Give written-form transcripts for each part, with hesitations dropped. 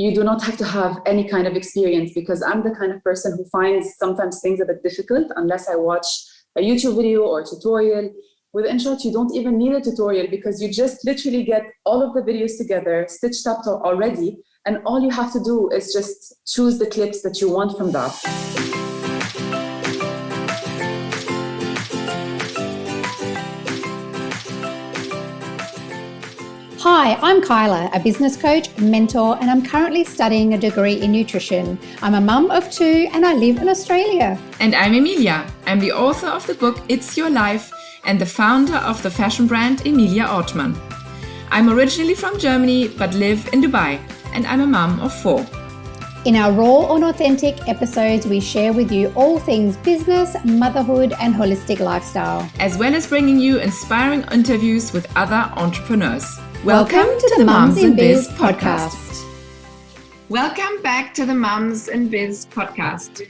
you do not have to have any kind of experience, because I'm the kind of person who finds sometimes things a bit difficult unless I watch a YouTube video or tutorial. With InShot, you don't even need a tutorial, because you just literally get all of the videos together, stitched up already, and all you have to do is just choose the clips that you want from that. Hi, I'm Kyla, a business coach, mentor, and I'm currently studying a degree in nutrition. I'm a mum of 2 and I live in Australia. And I'm Emilia. I'm the author of the book It's Your Life and the founder of the fashion brand Emilia Ohrtmann. I'm originally from Germany but live in Dubai, and I'm a mum of 4. In our raw and authentic episodes, we share with you all things business, motherhood, and holistic lifestyle, as well as bringing you inspiring interviews with other entrepreneurs. Welcome to the Mums in Biz podcast. Welcome back to the Mums in Biz podcast.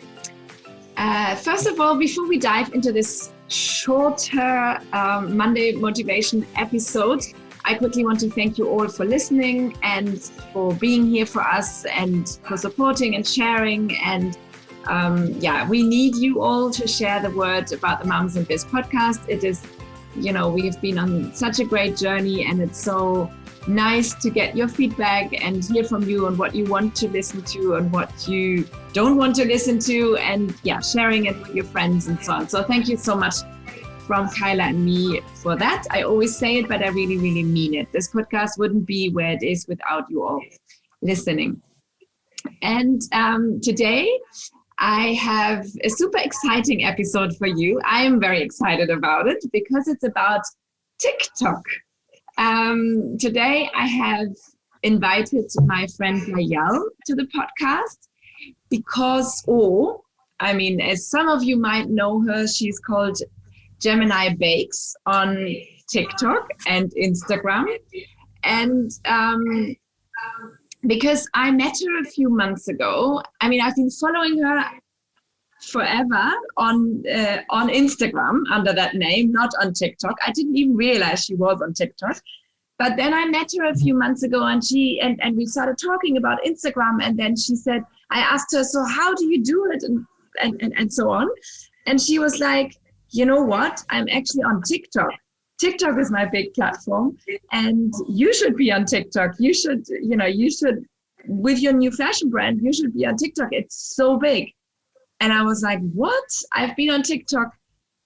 First of all, before we dive into this shorter Monday motivation episode, I quickly want to thank you all for listening and for being here for us and for supporting and sharing. And we need you all to share the word about the Mums in Biz podcast. It is, we've been on such a great journey, and it's so nice to get your feedback and hear from you on what you want to listen to and what you don't want to listen to, and sharing it with your friends and so on. So thank you so much from Kyla and me for that. I always say it, but I really, really mean it. This podcast wouldn't be where it is without you all listening. And today I have a super exciting episode for you. I am very excited about it because it's about TikTok. Today I have invited my friend Neill to the podcast because, as some of you might know her, she's called Gemini Bakes on TikTok and Instagram. And because I met her a few months ago, I've been following her forever on Instagram under that name, not on TikTok. I didn't even realize she was on TikTok. But then I met her a few months ago, and we started talking about Instagram. And then she said, I asked her, so how do you do it? And so on. And she was like, you know what? I'm actually on TikTok. TikTok is my big platform, and you should be on TikTok. You should, with your new fashion brand, you should be on TikTok. It's so big. And I was like, what? I've been on TikTok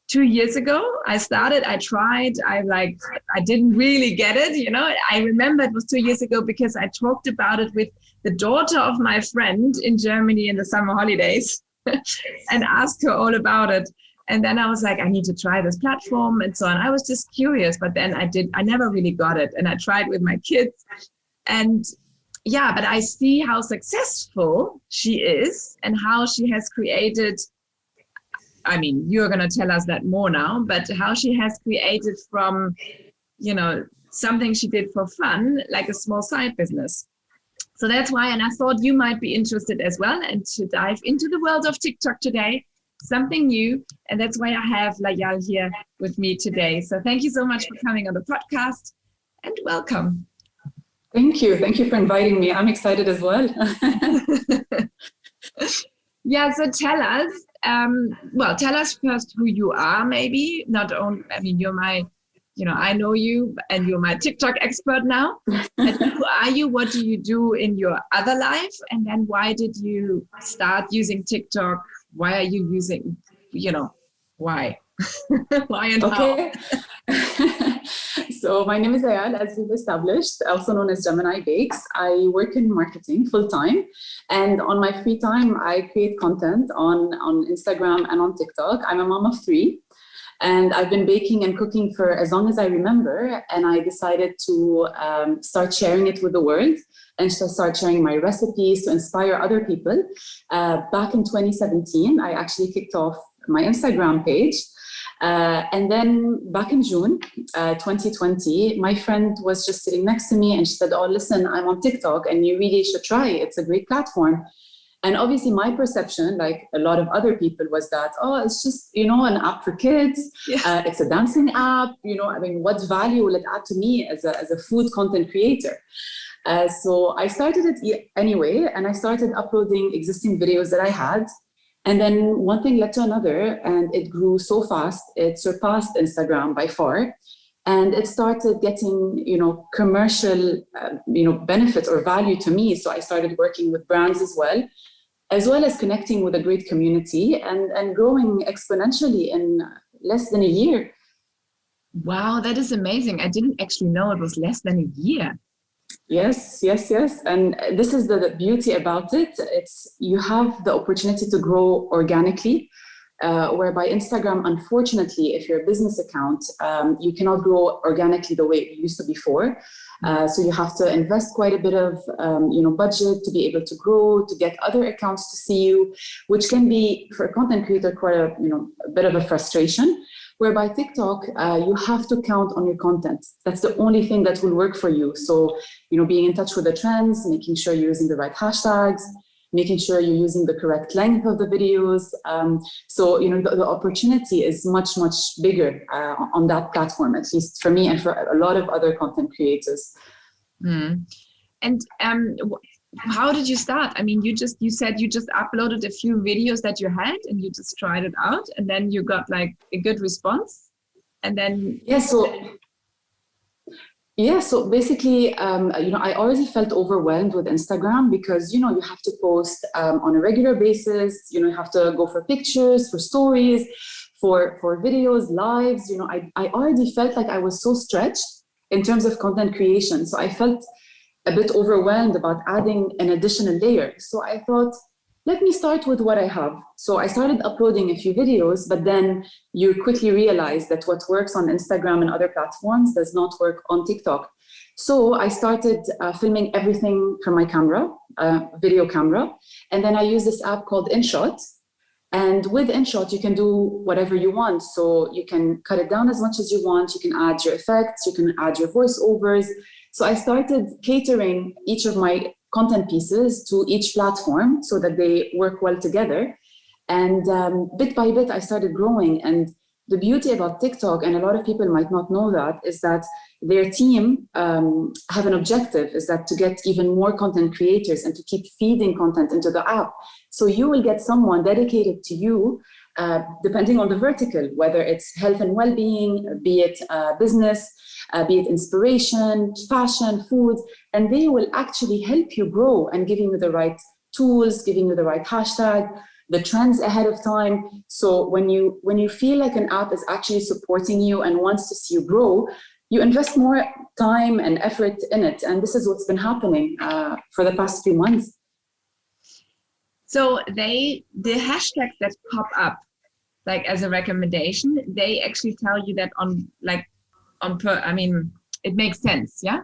2 years ago. I started, I tried, I didn't really get it. I remember it was 2 years ago because I talked about it with the daughter of my friend in Germany in the summer holidays and asked her all about it. And then I was like, I need to try this platform and so on. I was just curious, but then I never really got it. And I tried with my kids, and but I see how successful she is and how she has created, you're going to tell us that more now, but how she has created from, something she did for fun, like a small side business. So that's why, and I thought you might be interested as well, and to dive into the world of TikTok today, something new. And that's why I have Neill here with me today. So thank you so much for coming on the podcast, and welcome. Thank you. Thank you for inviting me. I'm excited as well. So tell us first who you are, maybe. Not only, you're my, I know you and you're my TikTok expert now. But who are you? What do you do in your other life? And then why did you start using TikTok? Why are you using, why? Why and how? So my name is Neill, as we've established, also known as Gemini Bakes. I work in marketing full-time, and on my free time, I create content on Instagram and on TikTok. I'm a mom of 3, and I've been baking and cooking for as long as I remember, and I decided to start sharing it with the world and to start sharing my recipes to inspire other people. Back in 2017, I actually kicked off my Instagram page. And then back in June 2020, my friend was just sitting next to me and she said, oh, listen, I'm on TikTok and you really should try it. It's a great platform. And obviously my perception, like a lot of other people, was that, oh, it's just, an app for kids. Yeah. It's a dancing app. What value will it add to me as a food content creator? So I started it anyway, and I started uploading existing videos that I had. And then one thing led to another, and it grew so fast, it surpassed Instagram by far. And it started getting, commercial, benefit or value to me. So I started working with brands as well as connecting with a great community and growing exponentially in less than a year. Wow, that is amazing. I didn't actually know it was less than a year. Yes. And this is the beauty about it. It's you have the opportunity to grow organically, whereby Instagram, unfortunately, if you're a business account, you cannot grow organically the way it used to before. So you have to invest quite a bit of, budget to be able to grow, to get other accounts to see you, which can be, for a content creator, quite a bit of a frustration. Whereby TikTok, you have to count on your content. That's the only thing that will work for you. So, being in touch with the trends, making sure you're using the right hashtags, making sure you're using the correct length of the videos. So, the opportunity is much, much bigger on that platform, at least for me and for a lot of other content creators. Mm. And how did you start? I mean, you said you just uploaded a few videos that you had and you just tried it out, and then you got like a good response. And then so basically, I already felt overwhelmed with Instagram because, you have to post on a regular basis, you have to go for pictures, for stories, for videos, lives, I already felt like I was so stretched in terms of content creation. So I felt a bit overwhelmed about adding an additional layer. So I thought, let me start with what I have. So I started uploading a few videos, but then you quickly realize that what works on Instagram and other platforms does not work on TikTok. So I started filming everything from my camera, video camera. And then I use this app called InShot. And with InShot, you can do whatever you want. So you can cut it down as much as you want. You can add your effects. You can add your voiceovers. So I started catering each of my content pieces to each platform so that they work well together. And bit by bit, I started growing. And the beauty about TikTok, and a lot of people might not know that, is that their team have an objective, is that to get even more content creators and to keep feeding content into the app. So you will get someone dedicated to you, depending on the vertical, whether it's health and well-being, be it business, be it inspiration, fashion, food, and they will actually help you grow and giving you the right tools, giving you the right hashtag, the trends ahead of time. So when you feel like an app is actually supporting you and wants to see you grow, you invest more time and effort in it. And this is what's been happening for the past few months. So the hashtags that pop up, like as a recommendation, they actually tell you that it makes sense, yeah?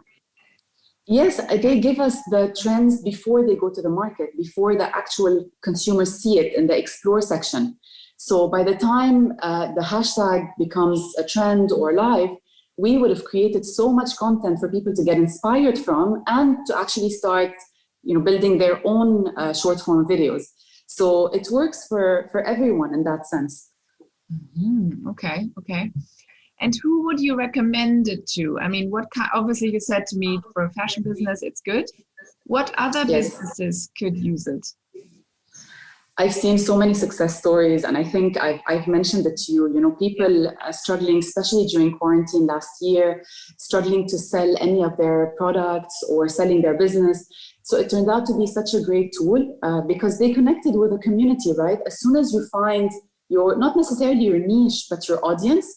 Yes, they give us the trends before they go to the market, before the actual consumers see it in the explore section. So by the time the hashtag becomes a trend or live, we would have created so much content for people to get inspired from and to actually start, building their own short form videos. So it works for everyone in that sense. Mm-hmm. Okay. And who would you recommend it to? I mean, obviously you said to me for a fashion business, it's good. What other businesses could use it? I've seen so many success stories, and I think I've mentioned it to you, people struggling, especially during quarantine last year, struggling to sell any of their products or selling their business. So it turned out to be such a great tool because they connected with a community, right? As soon as you find not necessarily your niche, but your audience,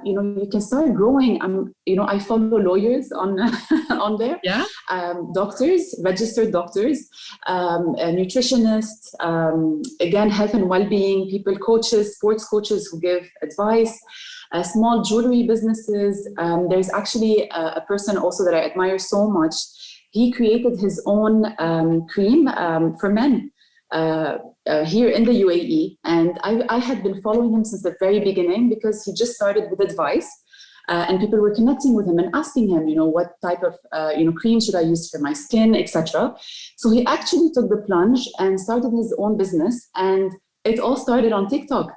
you can start growing. I follow lawyers on there, doctors, registered doctors, nutritionists, again, health and well-being people, coaches, sports coaches who give advice, small jewelry businesses. There's actually a person also that I admire so much. He created his own cream for men. Here in the UAE, and I had been following him since the very beginning because he just started with advice, and people were connecting with him and asking him, what type of cream should I use for my skin, etc. So he actually took the plunge and started his own business, and it all started on TikTok.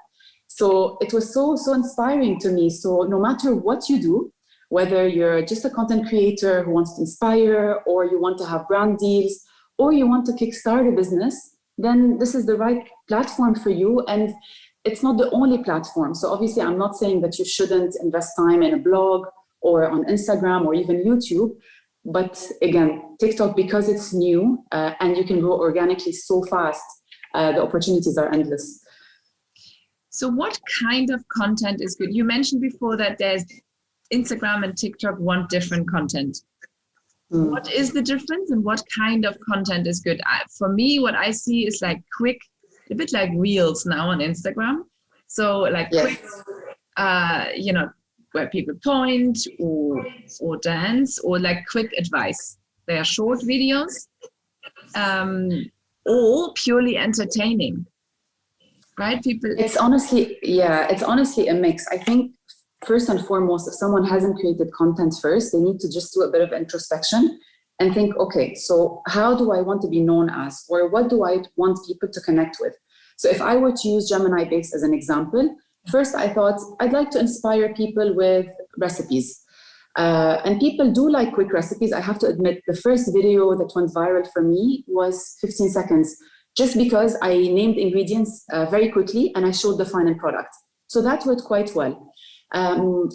So it was so inspiring to me. So no matter what you do, whether you're just a content creator who wants to inspire, or you want to have brand deals, or you want to kickstart a business, then this is the right platform for you. And it's not the only platform. So obviously, I'm not saying that you shouldn't invest time in a blog or on Instagram or even YouTube. But again, TikTok, because it's new and you can grow organically so fast, the opportunities are endless. So what kind of content is good? You mentioned before that there's Instagram and TikTok want different content. What is the difference and what kind of content is good? For me, what I see is like quick, a bit like reels now on Instagram. So like quick, where people point or dance, or like quick advice. They are short videos, or purely entertaining, right? People. It's honestly a mix. I think first and foremost, if someone hasn't created content first, they need to just do a bit of introspection and think, okay, so how do I want to be known as, or what do I want people to connect with? So if I were to use Gemini Bakes as an example, first, I thought I'd like to inspire people with recipes. And people do like quick recipes. I have to admit, the first video that went viral for me was 15 seconds, just because I named ingredients very quickly and I showed the final product. So that worked quite well.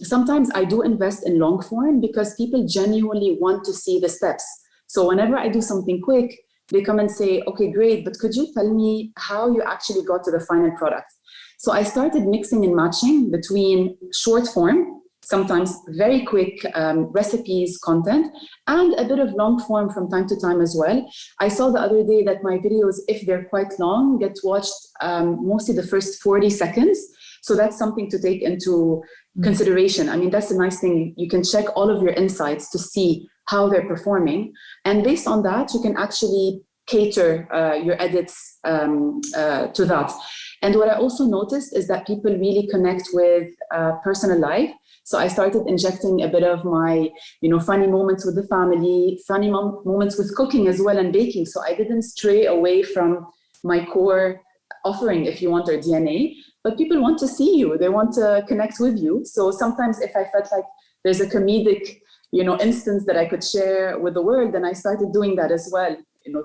Sometimes I do invest in long form because people genuinely want to see the steps. So whenever I do something quick, they come and say, okay, great, but could you tell me how you actually got to the final product? So I started mixing and matching between short form, sometimes very quick recipes, content, and a bit of long form from time to time as well. I saw the other day that my videos, if they're quite long, get watched mostly the first 40 seconds. So that's something to take into consideration. I mean, that's the nice thing. You can check all of your insights to see how they're performing. And based on that, you can actually cater your edits to that. And what I also noticed is that people really connect with personal life. So I started injecting a bit of my, funny moments with the family, funny moments with cooking as well and baking. So I didn't stray away from my core offering, if you want, or DNA. But people want to see you. They want to connect with you. So sometimes if I felt like there's a comedic, instance that I could share with the world, then I started doing that as well,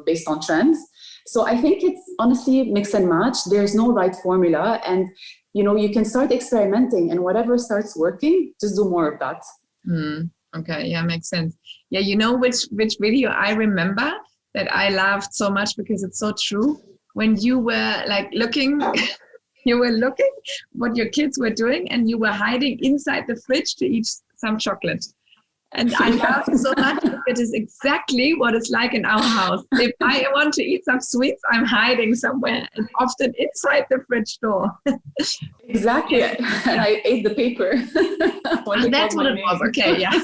based on trends. So I think it's honestly mix and match. There's no right formula. And, you can start experimenting, and whatever starts working, just do more of that. Okay. Yeah, makes sense. Yeah. Which video I remember that I laughed so much because it's so true. When you were like looking, what your kids were doing, and you were hiding inside the fridge to eat some chocolate. And I laughed so much because it is exactly what it's like in our house. If I want to eat some sweets, I'm hiding somewhere, and often inside the fridge door. Exactly. And I ate the paper. That's what it was. Okay, yeah.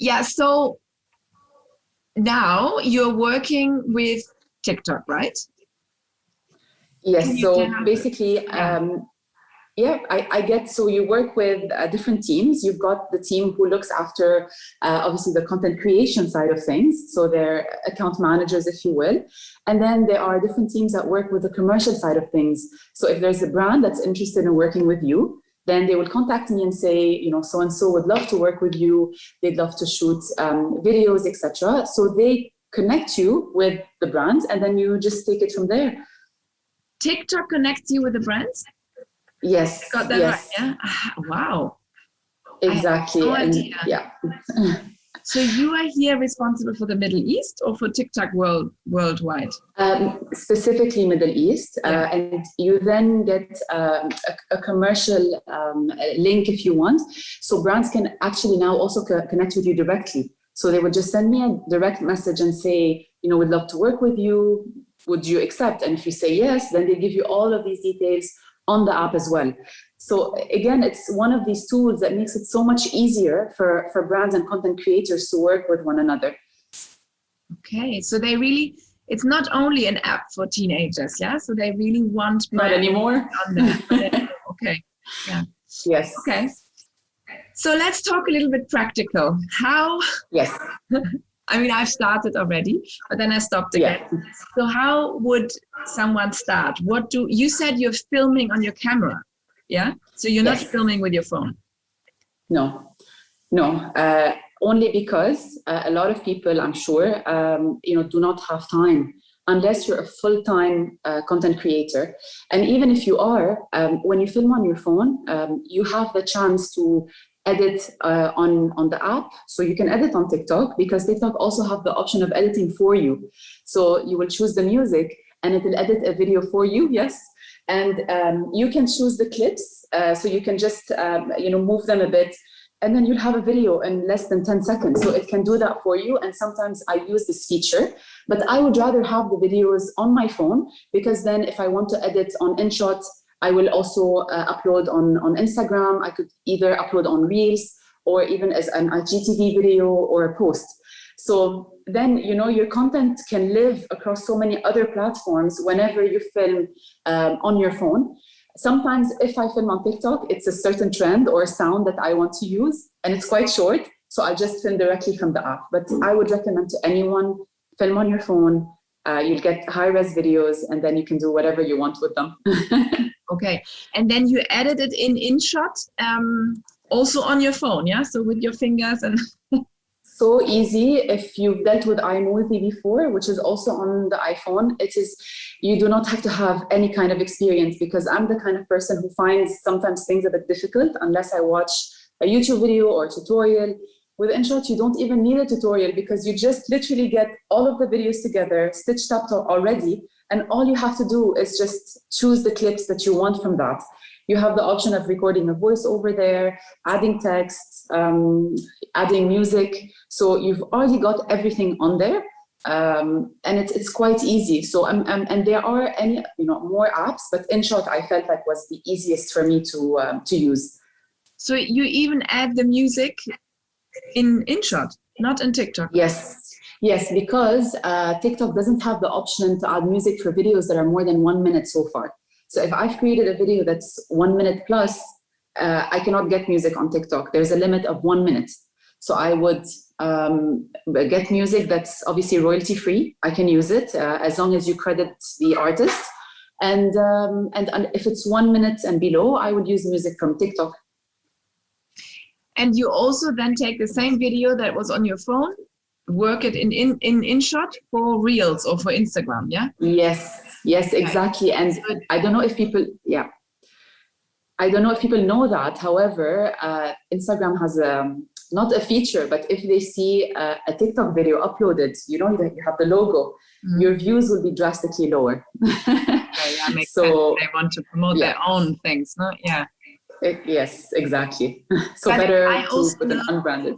Yeah. So now you're working with TikTok, right? Yes. So basically, I get, so you work with different teams. You've got the team who looks after, obviously, the content creation side of things. So they're account managers, if you will. And then there are different teams that work with the commercial side of things. So if there's a brand that's interested in working with you, then they will contact me and say, so-and-so would love to work with you. They'd love to shoot videos, etc. So they connect you with the brands, and then you just take it from there. TikTok connects you with the brands? Yes. Got that right, yeah? Wow. Exactly. I had no idea. Yeah. So you are here responsible for the Middle East or for TikTok worldwide? Specifically Middle East. And you then get a commercial link if you want. So brands can actually now also connect with you directly. So they would just send me a direct message and say, we'd love to work with you. Would you accept? And if you say yes, then they give you all of these details on the app as well. So again, it's one of these tools that makes it so much easier for brands and content creators to work with one another. Okay, so it's not only an app for teenagers, yeah? So they really want... Not anymore. On there. Okay, yeah. Yes. Okay. So let's talk a little bit practical. How... Yes. I mean, I've started already, but then I stopped again. Yeah. So how would someone start? You said you're filming on your camera, yeah? So you're not Yes. filming with your phone? No. Only because a lot of people, I'm sure, do not have time unless you're a full-time content creator. And even if you are, when you film on your phone, you have the chance to edit on the app. So you can edit on TikTok because TikTok also have the option of editing for you. So you will choose the music and it will edit a video for you, yes. And you can choose the clips. So you can just, move them a bit. And then you'll have a video in less than 10 seconds. So it can do that for you. And sometimes I use this feature, but I would rather have the videos on my phone because then if I want to edit on InShot, I will also upload on Instagram. I could either upload on Reels or even as an IGTV video or a post. So then, your content can live across so many other platforms whenever you film on your phone. Sometimes if I film on TikTok, it's a certain trend or a sound that I want to use and it's quite short. So I'll just film directly from the app. But I would recommend to anyone, film on your phone. You'll get high-res videos and then you can do whatever you want with them. Okay. And then you edit it in InShot, also on your phone, yeah? So with your fingers and... So easy. If you've dealt with iMovie before, which is also on the iPhone, you do not have to have any kind of experience because I'm the kind of person who finds sometimes things a bit difficult unless I watch a YouTube video or a tutorial. With InShot, you don't even need a tutorial because you just literally get all of the videos together, stitched up already, and all you have to do is just choose the clips that you want from that. You have the option of recording a voice over there, adding text, adding music. So you've already got everything on there, and it's quite easy. So and there are more apps, but InShot I felt like was the easiest for me to use. So you even add the music in InShot, not in TikTok? Yes, because TikTok doesn't have the option to add music for videos that are more than 1 minute so far. So if I've created a video that's 1 minute plus, I cannot get music on TikTok. There's a limit of 1 minute. So I would get music that's obviously royalty free. I can use it as long as you credit the artist. And if it's 1 minute and below, I would use music from TikTok. And you also then take the same video that was on your phone, work it in InShot for Reels or for Instagram, yeah? Yes, exactly. And I don't know if people know that. However, Instagram has not a feature, but if they see a TikTok video uploaded, you have the logo, your views will be drastically lower. Okay, that makes sense. They want to promote their own things, no? Yeah. Yes, exactly. So but better to put an unbranded.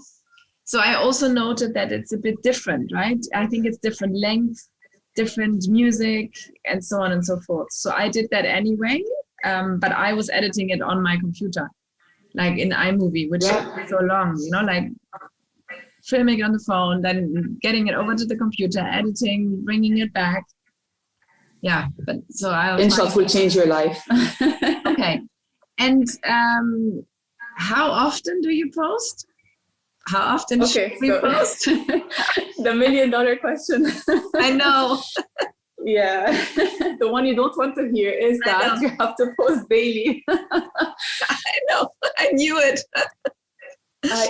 So I also noted that it's a bit different, right? I think it's different length, different music, and so on and so forth. So I did that anyway, but I was editing it on my computer, like in iMovie, which is so long, like filming on the phone, then getting it over to the computer, editing, bringing it back. Yeah, but so InShot will change your life. Okay. And how often do you post? How often should we post? The $1 million question. I know. Yeah. The one you don't want to hear is that you have to post daily. I know. I knew it.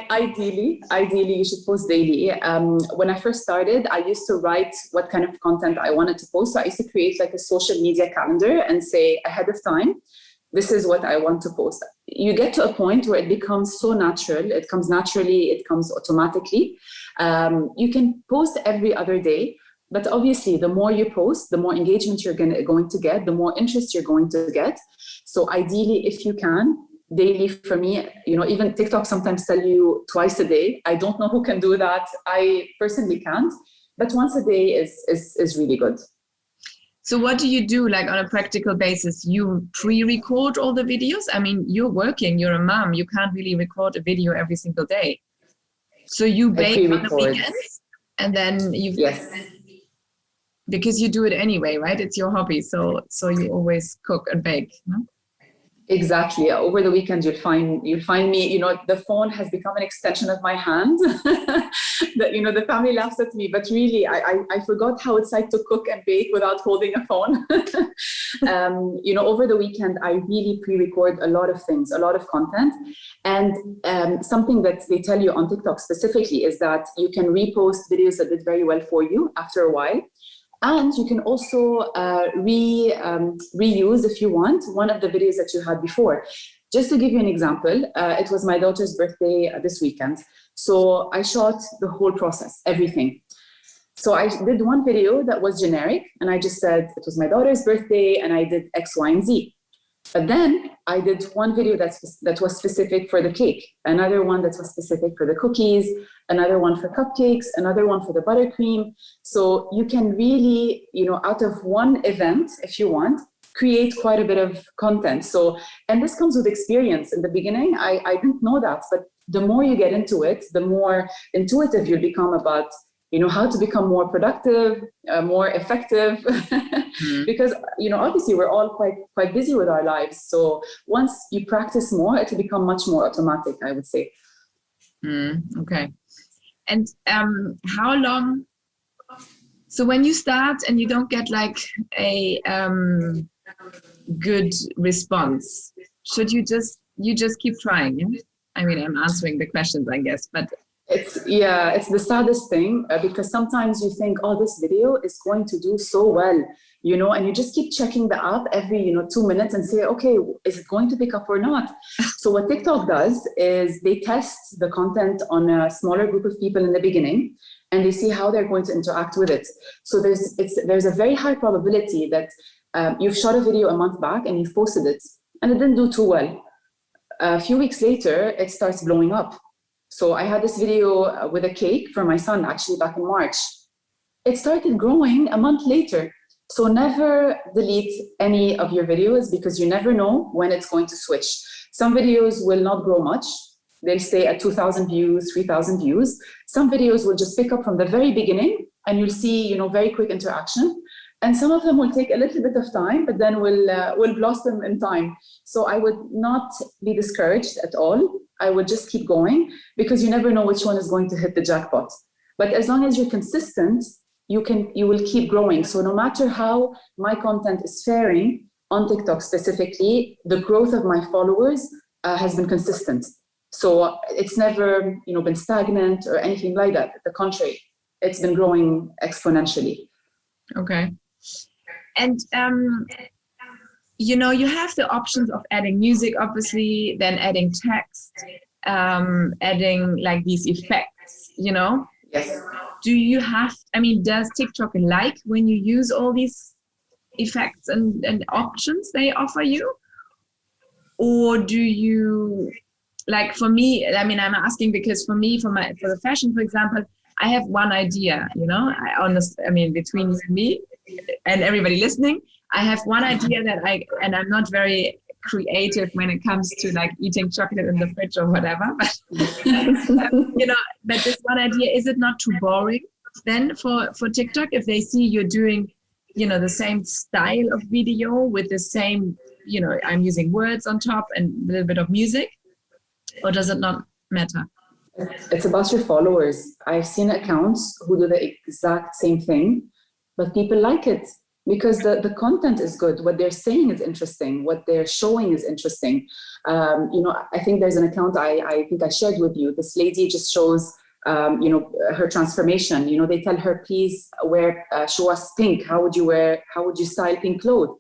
Ideally, you should post daily. When I first started, I used to write what kind of content I wanted to post. So I used to create like a social media calendar and say ahead of time, this is what I want to post. You get to a point where it becomes so natural. It comes naturally. It comes automatically. You can post every other day, but obviously the more you post, the more engagement you're going to get, the more interest you're going to get. So ideally, if you can, daily for me, even TikTok sometimes tell you twice a day. I don't know who can do that. I personally can't, but once a day is really good. So what do you do, like on a practical basis? You pre-record all the videos? I mean, you're working, you're a mom, you can't really record a video every single day. So you bake on the weekends and then because you do it anyway, right? It's your hobby. So you always cook and bake, no? Exactly. Over the weekend, you'll find me. The phone has become an extension of my hand. The family laughs at me, but really, I forgot how it's like to cook and bake without holding a phone. Over the weekend, I really pre-record a lot of things, a lot of content, and something that they tell you on TikTok specifically is that you can repost videos that did very well for you after a while. And you can also reuse, if you want, one of the videos that you had before. Just to give you an example, it was my daughter's birthday this weekend. So I shot the whole process, everything. So I did one video that was generic, and I just said it was my daughter's birthday, and I did X, Y, and Z. But then I did one video that was specific for the cake, another one that was specific for the cookies, another one for cupcakes, another one for the buttercream. So you can really, out of one event, if you want, create quite a bit of content. So, and this comes with experience. In the beginning, I didn't know that, but the more you get into it, the more intuitive you'll become about how to become more productive, more effective, because, obviously we're all quite busy with our lives. So once you practice more, it will become much more automatic, I would say. Okay. And how long, so when you start and you don't get like a good response, should you just keep trying? Yeah? I mean, I'm answering the questions, I guess, but it's the saddest thing because sometimes you think, oh, this video is going to do so well, and you just keep checking the app every, 2 minutes and say, okay, is it going to pick up or not? So what TikTok does is they test the content on a smaller group of people in the beginning, and they see how they're going to interact with it. So there's a very high probability that you've shot a video a month back and you've posted it, and it didn't do too well. A few weeks later, it starts blowing up. So I had this video with a cake for my son, actually back in March. It started growing a month later. So never delete any of your videos because you never know when it's going to switch. Some videos will not grow much. They'll stay at 2,000 views, 3,000 views. Some videos will just pick up from the very beginning and you'll see, very quick interaction. And some of them will take a little bit of time, but then will blossom in time. So I would not be discouraged at all. I would just keep going because you never know which one is going to hit the jackpot. But as long as you're consistent, you will keep growing. So no matter how my content is faring on TikTok specifically, the growth of my followers has been consistent. So it's never, been stagnant or anything like that. The contrary, it's been growing exponentially. Okay. And you have the options of adding music, obviously, then adding text, adding like these effects, Yes. Does TikTok like when you use all these effects and options they offer you? Or do you, like for me, I'm asking because for me, for the fashion, for example, I have one idea, between you and me and everybody listening, I have one idea and I'm not very creative when it comes to like eating chocolate in the fridge or whatever, but but this one idea, is it not too boring then for TikTok if they see you're doing, the same style of video with the same, I'm using words on top and a little bit of music, or does it not matter? It's about your followers. I've seen accounts who do the exact same thing, but people like it because the content is good. What they're saying is interesting. What they're showing is interesting. I think there's an account I think I shared with you. This lady just shows, her transformation. They tell her, please show us pink. How would you style pink clothes?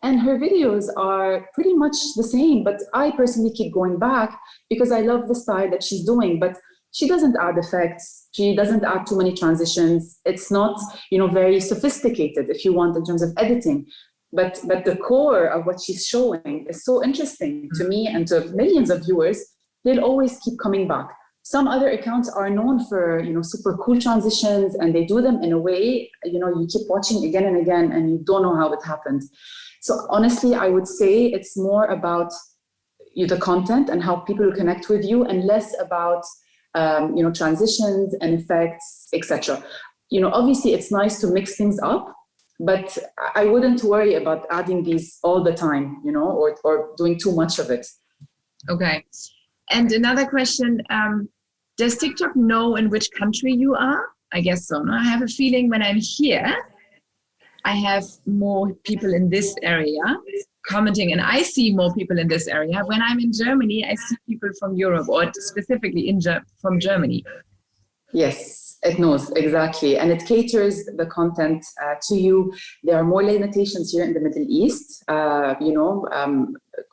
And her videos are pretty much the same, but I personally keep going back because I love the style that she's doing, but she doesn't add effects. She doesn't add too many transitions. It's not, very sophisticated if you want in terms of editing, but the core of what she's showing is so interesting to me and to millions of viewers. They'll always keep coming back. Some other accounts are known for, super cool transitions, and they do them in a way, you keep watching again and again and you don't know how it happened. So honestly, I would say it's more about the content and how people connect with you, and less about transitions and effects, etc. Obviously, it's nice to mix things up, but I wouldn't worry about adding these all the time, or doing too much of it. Okay. And another question, does TikTok know in which country you are? I guess so. No? I have a feeling when I'm here, I have more people in this area commenting, and I see more people in this area. When I'm in Germany, I see people from Europe, or specifically from Germany. Yes, it knows, exactly. And it caters the content to you. There are more limitations here in the Middle East,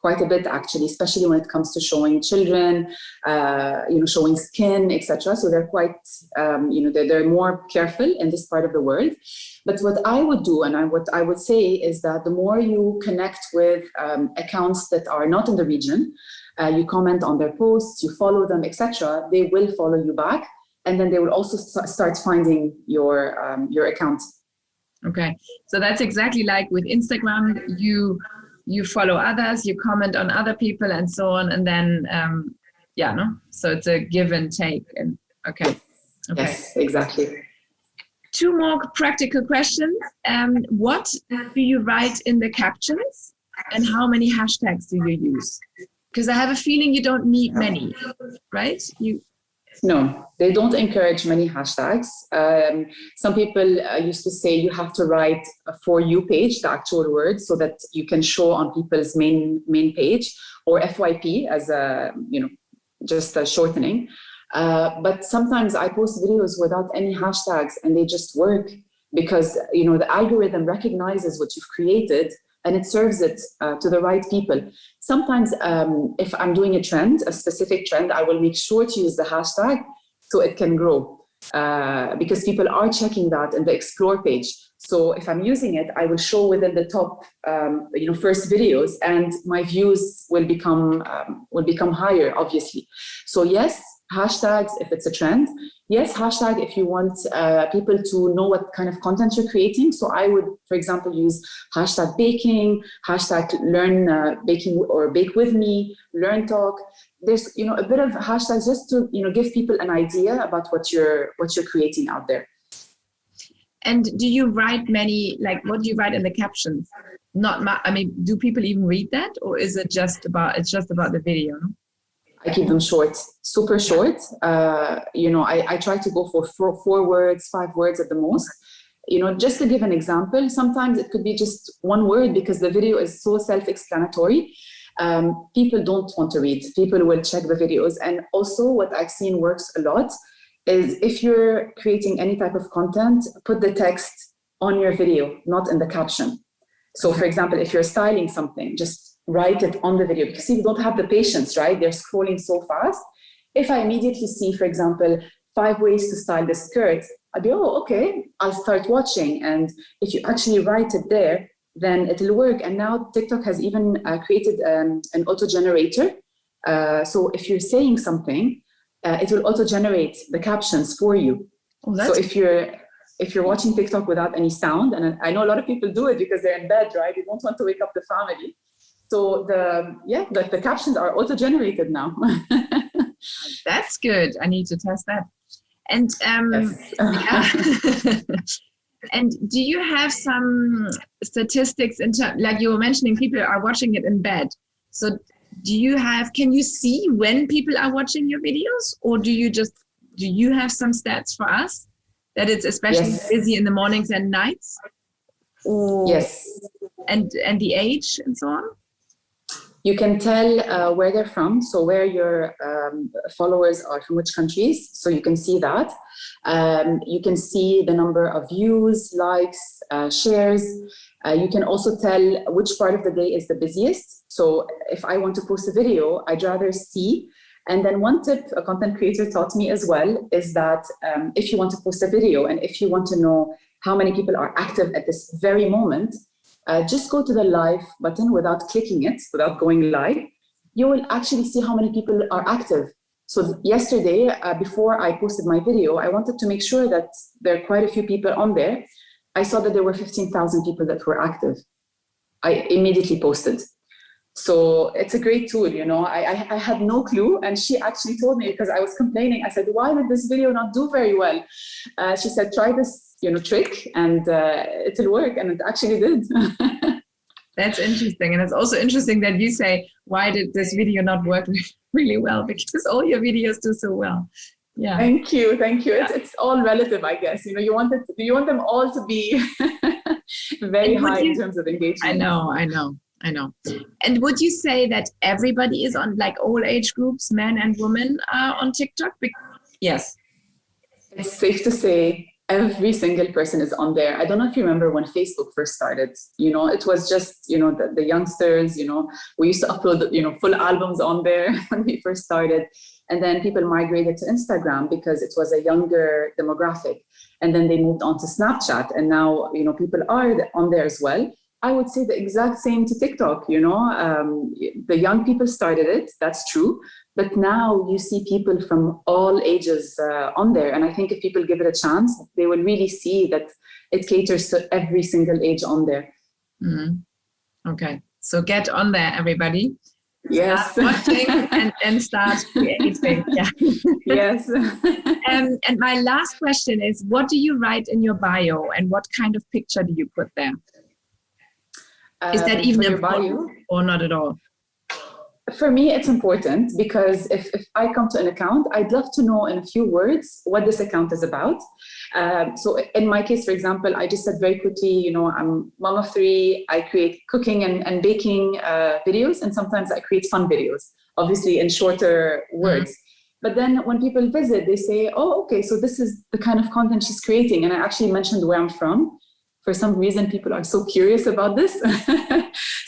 quite a bit actually, especially when it comes to showing children, showing skin, etc. So they're quite, they're more careful in this part of the world. But what I would do, and what I would say, is that the more you connect with accounts that are not in the region, you comment on their posts, you follow them, etc., they will follow you back. And then they will also start finding your account. Okay, so that's exactly like with Instagram. You follow others, you comment on other people, and so on, and then So it's a give and take. And okay. Yes, exactly. 2 more practical questions. What do you write in the captions, and how many hashtags do you use? Because I have a feeling you don't need many, right? No, they don't encourage many hashtags. Some people used to say you have to write a For You page, the actual words, so that you can show on people's main page, or FYP as just a shortening. But sometimes I post videos without any hashtags, and they just work because the algorithm recognizes what you've created and it serves it to the right people. Sometimes if I'm doing a specific trend, I will make sure to use the hashtag so it can grow because people are checking that in the explore page. So if I'm using it, I will show within the top, first videos, and my views will become higher, obviously. So yes, hashtags if it's a trend. Yes, hashtag if you want people to know what kind of content you're creating. So I would, for example, use hashtag baking, hashtag learn baking or bake with me, learn talk. There's a bit of hashtags just to give people an idea about what you're creating out there. And do you write what do you write in the captions? Do people even read that, or is it just about the video? I keep them short, super short. I try to go for 4 words, 5 words at the most. Just to give an example, sometimes it could be just 1 word because the video is so self-explanatory. People don't want to read. People will check the videos. And also what I've seen works a lot is if you're creating any type of content, put the text on your video, not in the caption. So for example, if you're styling something, just write it on the video, because people don't have the patience, right? They're scrolling so fast. If I immediately see, for example, 5 ways to style the skirt, I'll be, okay, I'll start watching. And if you actually write it there, then it'll work. And now TikTok has even created an auto-generator. So if you're saying something, it will auto-generate the captions for you. So if you're watching TikTok without any sound, and I know a lot of people do it because they're in bed, right? They don't want to wake up the family. So the captions are auto-generated now. That's good. I need to test that. And and do you have some statistics like you were mentioning, people are watching it in bed. So can you see when people are watching your videos, or do you have some stats for us that it's especially busy in the mornings and nights? Or, yes. And the age and so on? You can tell where they're from, so where your followers are, from which countries, so you can see that. You can see the number of views, likes, shares. You can also tell which part of the day is the busiest. So if I want to post a video, I'd rather see. And then one tip a content creator taught me as well is that if you want to post a video and if you want to know how many people are active at this very moment, just go to the live button without clicking it, without going live. You will actually see how many people are active. So yesterday, before I posted my video, I wanted to make sure that there are quite a few people on there. I saw that there were 15,000 people that were active. I immediately posted. So it's a great tool, I had no clue. And she actually told me, because I was complaining, I said, why did this video not do very well? She said, try this, trick and it'll work. And it actually did. That's interesting. And it's also interesting that you say, why did this video not work really well? Because all your videos do so well. Yeah. Thank you. Yeah. It's all relative, I guess. You want them all to be very high in terms of engagement. I know. And would you say that everybody is on, like all age groups, men and women, are on TikTok? Yes. It's safe to say every single person is on there. I don't know if you remember when Facebook first started, it was just, the youngsters, we used to upload, full albums on there when we first started. And then people migrated to Instagram because it was a younger demographic. And then they moved on to Snapchat. And now, people are on there as well. I would say the exact same to TikTok, the young people started it, that's true. But now you see people from all ages on there. And I think if people give it a chance, they will really see that it caters to every single age on there. Mm-hmm. Okay, so get on there, everybody. Yes. Start watching and start creating. Yeah. Yes. And my last question is, what do you write in your bio and what kind of picture do you put there? Is that even important or not at all? For me, it's important because if I come to an account, I'd love to know in a few words what this account is about. So in my case, for example, I just said very quickly, I'm mom of 3. I create cooking and baking videos, and sometimes I create fun videos, obviously in shorter words. Mm-hmm. But then when people visit, they say, oh, okay, so this is the kind of content she's creating. And I actually mentioned where I'm from. For some reason, people are so curious about this.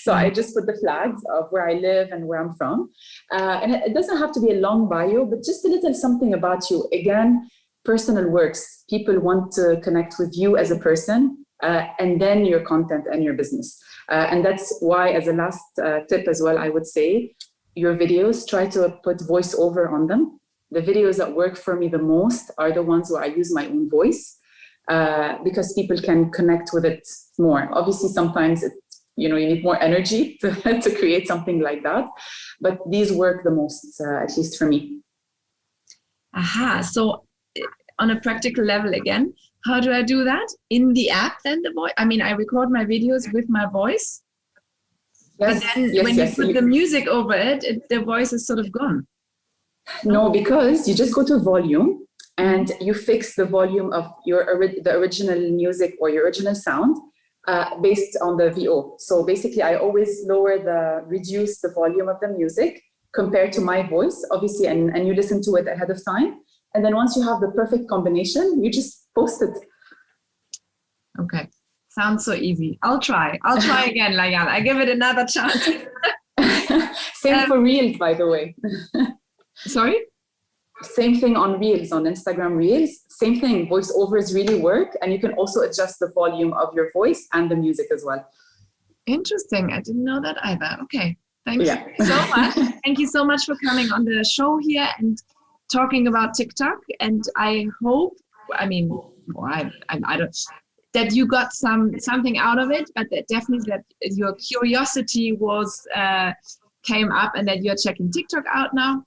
So I just put the flags of where I live and where I'm from. And it doesn't have to be a long bio, but just a little something about you. Again, personal works. People want to connect with you as a person, and then your content and your business. And that's why, as a last tip as well, I would say, your videos, try to put voiceover on them. The videos that work for me the most are the ones where I use my own voice. Because people can connect with it more. Obviously, sometimes you need more energy to create something like that, but these work the most, at least for me. Aha! So, on a practical level, again, how do I do that in the app? Then the voice. I mean, I record my videos with my voice. Yes. But then when you put the music over it, the voice is sort of gone. No, because you just go to volume. And you fix the volume of the original music or your original sound based on the VO. So basically, I always reduce the volume of the music compared to my voice, obviously, and you listen to it ahead of time. And then once you have the perfect combination, you just post it. Okay. Sounds so easy. I'll try again, Layal. I give it another chance. Same for Reels, by the way. Sorry? Same thing on Reels, on Instagram Reels. Same thing, voiceovers really work. And you can also adjust the volume of your voice and the music as well. Interesting. I didn't know that either. Okay. Thanks so much. Thank you so much for coming on the show here and talking about TikTok. And I hope, I don't, that you got something out of it, but that definitely that your curiosity came up and that you're checking TikTok out now.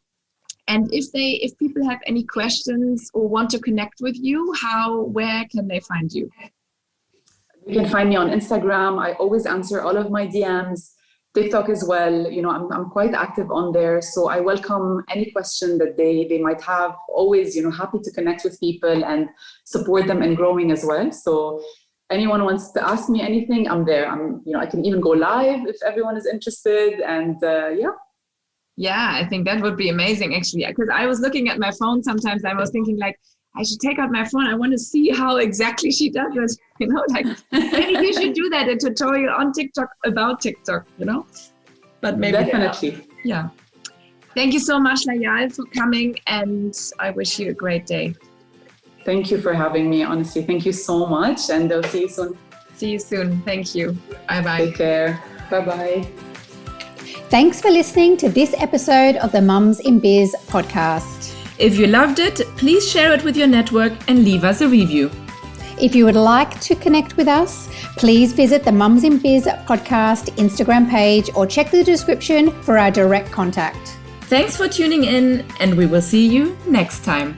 And if people have any questions or want to connect with you, where can they find you? You can find me on Instagram. I always answer all of my DMs. TikTok as well. I'm quite active on there. So I welcome any question that they might have. Always, happy to connect with people and support them in growing as well. So anyone wants to ask me anything, I'm there. I can even go live if everyone is interested. And Yeah, I think that would be amazing, actually, because I was looking at my phone sometimes. I was thinking, I should take out my phone. I want to see how exactly she does it, maybe you should do that, a tutorial on TikTok about TikTok, But maybe definitely. Yeah. Thank you so much, Layal, for coming, and I wish you a great day. Thank you for having me, honestly. Thank you so much, and I'll see you soon. See you soon. Thank you. Bye-bye. Take care. Bye-bye. Thanks for listening to this episode of the Mums in Biz podcast. If you loved it, please share it with your network and leave us a review. If you would like to connect with us, please visit the Mums in Biz podcast Instagram page or check the description for our direct contact. Thanks for tuning in, and we will see you next time.